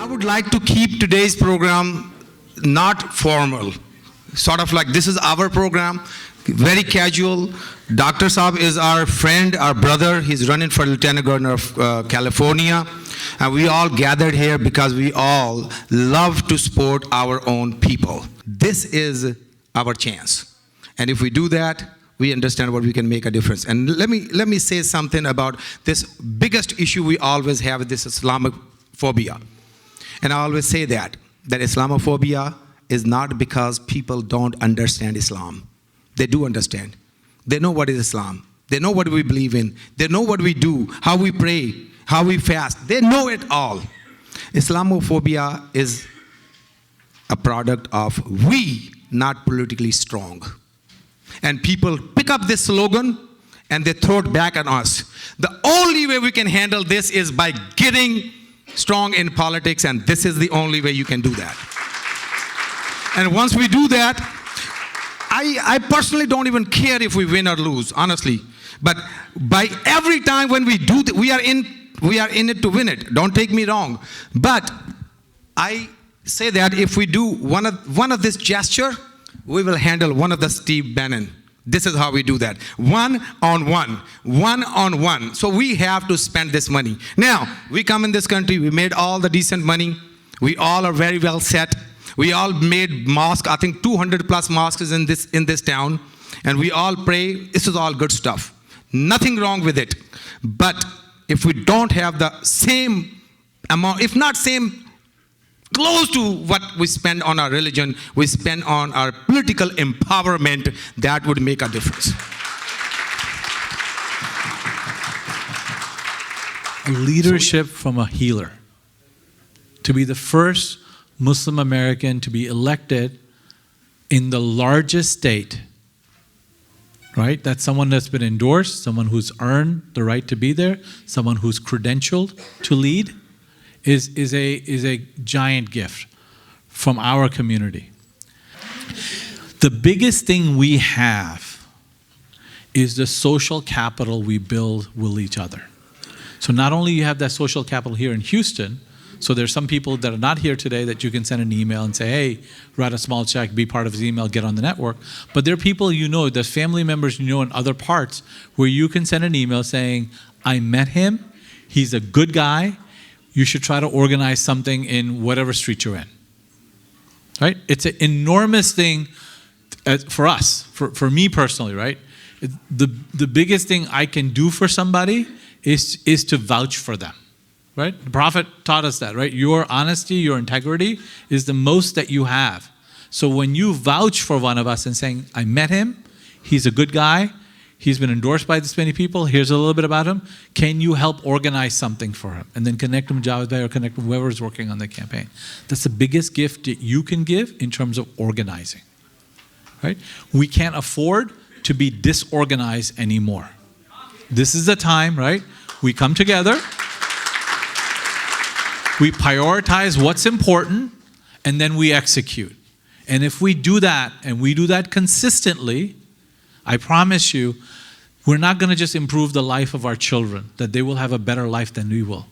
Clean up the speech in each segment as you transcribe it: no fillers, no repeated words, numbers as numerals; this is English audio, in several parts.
I would like to keep today's program not formal, sort of like this is our program, very casual. Dr. Saab is our friend, our brother. He's running for Lieutenant Governor of California. And we all gathered here because we all love to support our own people. This is our chance. And if we do that, we understand what we can make a difference. And let me say something about this biggest issue we always have, this Islamophobia. And I always say that Islamophobia is not because people don't understand Islam. They do understand. They know what is Islam. They know what we believe in. They know what we do, how we pray, how we fast. They know it all. Islamophobia is a product of we not politically strong. And people pick up this slogan and they throw it back at us. The only way we can handle this is by getting strong in politics, and this is the only way you can do that. And once we do that, I personally don't even care if we win or lose, honestly. But by every time when we do that, we are in it to win it. Don't take me wrong. But I say that if we do one of this gesture, we will handle one of the Steve Bannon. This is how we do that. One on one. So we have to spend this money. Now, we come in this country, we made all the decent money. We all are very well set. We all made mosques, I think 200 plus mosques in this town. And we all pray. This is all good stuff. Nothing wrong with it. But if we don't have the same amount, if not same, close to what we spend on our religion, we spend on our political empowerment, that would make a difference. Leadership from a healer. To be the first Muslim American to be elected in the largest state, right? That's someone that's been endorsed, someone who's earned the right to be there, someone who's credentialed to lead. Is a giant gift from our community. The biggest thing we have is the social capital we build with each other. So not only you have that social capital here in Houston, so there's some people that are not here today that you can send an email and say, hey, write a small check, be part of his email, get on the network. But there are people you know, there's family members you know in other parts where you can send an email saying, I met him, he's a good guy, you should try to organize something in whatever street you're in, right? It's an enormous thing for us, for me personally, right? The biggest thing I can do for somebody is to vouch for them, right? The Prophet taught us that, right? Your honesty, your integrity is the most that you have. So when you vouch for one of us and saying, I met him, he's a good guy, he's been endorsed by this many people. Here's a little bit about him. Can you help organize something for him? And then connect him to Javed or connect him to whoever is working on the campaign. That's the biggest gift that you can give in terms of organizing, right? We can't afford to be disorganized anymore. This is the time, right? We come together. We prioritize what's important, and then we execute. And if we do that, and we do that consistently, I promise you, we're not going to just improve the life of our children, that they will have a better life than we will,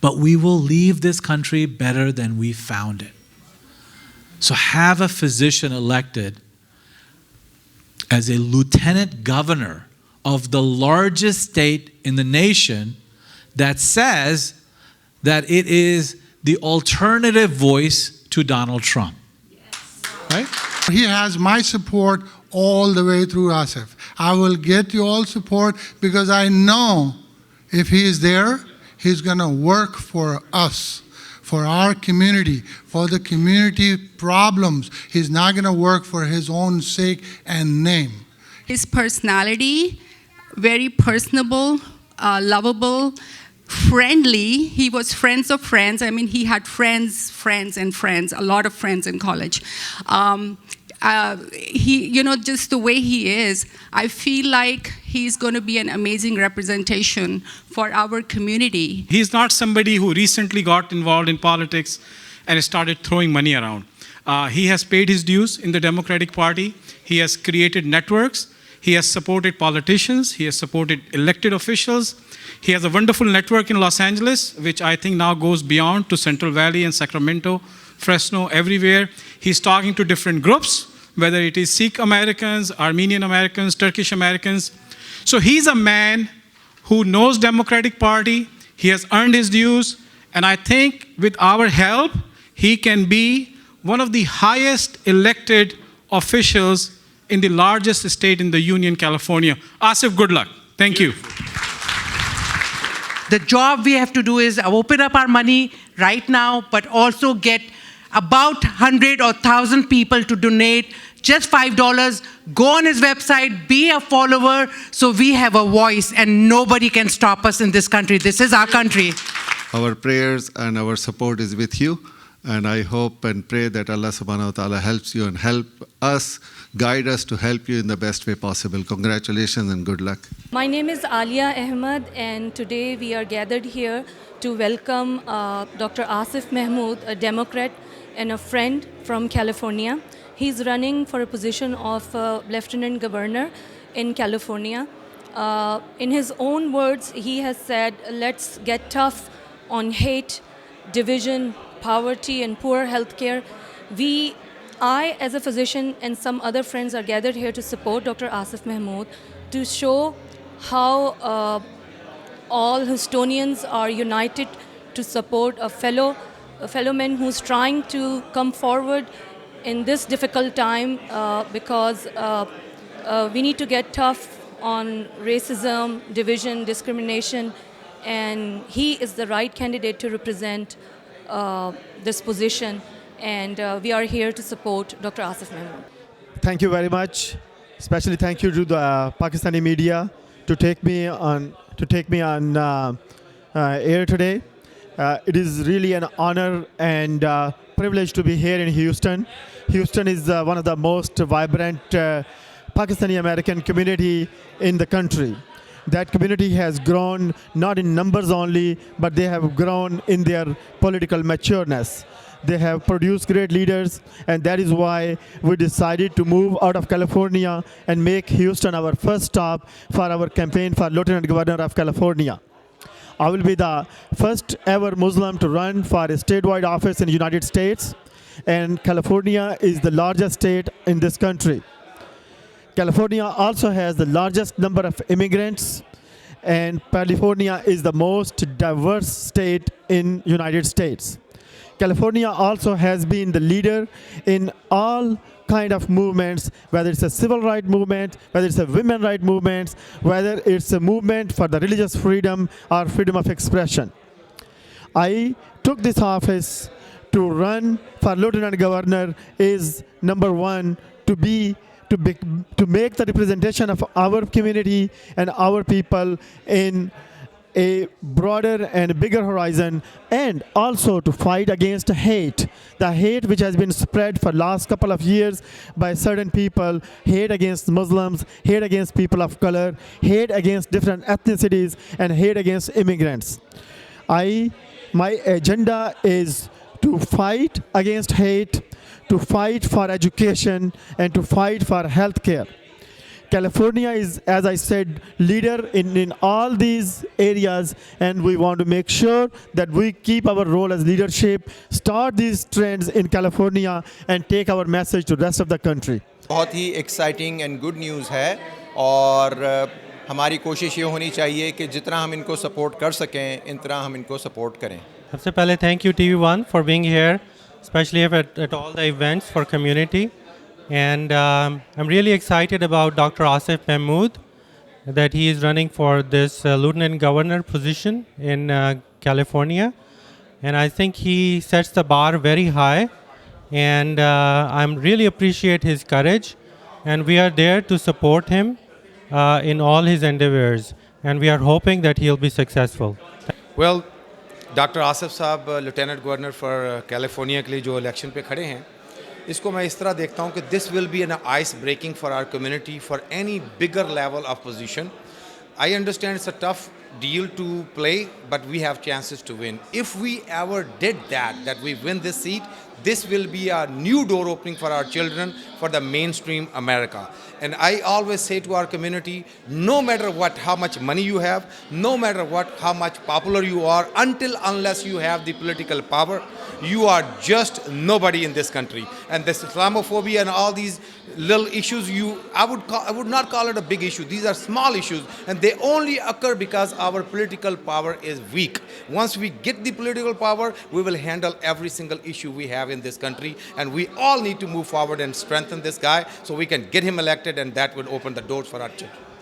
but we will leave this country better than we found it. So have a physician elected as a lieutenant governor of the largest state in the nation that says that it is the alternative voice to Donald Trump. Yes. Right? He has my support all the way through, Asif. I will get you all support because I know if he is there, he's going to work for us, for our community, for the community problems. He's not going to work for his own sake and name. His personality, very personable, lovable, friendly. He was friends of friends. I mean, he had friends, a lot of friends in college. He, just the way he is, I feel like he's going to be an amazing representation for our community. He's not somebody who recently got involved in politics and started throwing money around. He has paid his dues in the Democratic Party. He has created networks. He has supported politicians. He has supported elected officials. He has a wonderful network in Los Angeles, which I think now goes beyond to Central Valley and Sacramento, Fresno, everywhere. He's talking to different groups, whether it is Sikh Americans, Armenian Americans, Turkish Americans. So he's a man who knows Democratic Party. He has earned his dues. And I think with our help, he can be one of the highest elected officials in the largest state in the Union, California. Asif, good luck. Thank you. The job we have to do is open up our money right now, but also get about 100 or 1,000 people to donate just $5. Go on his website, be a follower, so we have a voice and nobody can stop us in this country. This is our country. Our prayers and our support is with you. And I hope and pray that Allah subhanahu wa ta'ala helps you and help us, guide us to help you in the best way possible. Congratulations and good luck. My name is Alia Ahmed, and today we are gathered here to welcome Dr. Asif Mahmood, a Democrat and a friend from California. He's running for a position of Lieutenant Governor in California. In his own words, he has said, let's get tough on hate, division, poverty, and poor health care. I, as a physician, and some other friends are gathered here to support Dr. Asif Mahmood to show how all Houstonians are united to support a fellow man who's trying to come forward in this difficult time because we need to get tough on racism, division, discrimination, and he is the right candidate to represent this position, and we are here to support Dr. Asif Mahmood. Thank you very much. Especially thank you to the Pakistani media to take me on air today. It is really an honor and privilege to be here in Houston. Houston is one of the most vibrant Pakistani American community in the country. That community has grown not in numbers only, but they have grown in their political matureness. They have produced great leaders, and that is why we decided to move out of California and make Houston our first stop for our campaign for Lieutenant Governor of California. I will be the first ever Muslim to run for a statewide office in the United States, and California is the largest state in this country. California also has the largest number of immigrants, and California is the most diverse state in the United States. California also has been the leader in all kind of movements, whether it's a civil rights movement, whether it's a women rights movement, whether it's a movement for the religious freedom or freedom of expression. I took this office to run for Lieutenant Governor is number one, to make the representation of our community and our people in a broader and bigger horizon, and also to fight against hate. The hate which has been spread for last couple of years by certain people, hate against Muslims, hate against people of color, hate against different ethnicities, and hate against immigrants. My agenda is to fight against hate, to fight for education, and to fight for healthcare. California is, as I said, leader in all these areas, and we want to make sure that we keep our role as leadership, start these trends in California, and take our message to the rest of the country. बहुत ही exciting and good news है, और हमारी कोशिश ये होनी चाहिए कि जितना हम इनको सपोर्ट कर सकें, इतना हम इनको सपोर्ट करें. सबसे पहले thank you TV1 for being here, especially at all the events for community. And I'm really excited about Dr. Asif Mahmood, that he is running for this Lieutenant Governor position in California. And I think he sets the bar very high. And I really appreciate his courage. And we are there to support him in all his endeavors. And we are hoping that he'll be successful. Well, Dr. Asif साहब Lieutenant Governor for California के लिए जो election पे खड़े हैं, इसको मैं इस तरह देखता हूँ कि this will be an ice breaking for our community for any bigger level of position. I understand it's a tough deal to play, but we have chances to win. If we ever did that we win this seat, this will be a new door opening for our children, for the mainstream America. And I always say to our community, no matter what, how much money you have, no matter what, how much popular you are, unless you have the political power, you are just nobody in this country. And this Islamophobia and all these little issues, I would not call it a big issue. These are small issues, and they only occur because our political power is weak. Once we get the political power, we will handle every single issue we have in this country, and we all need to move forward and strengthen this guy so we can get him elected, and that will open the doors for our children.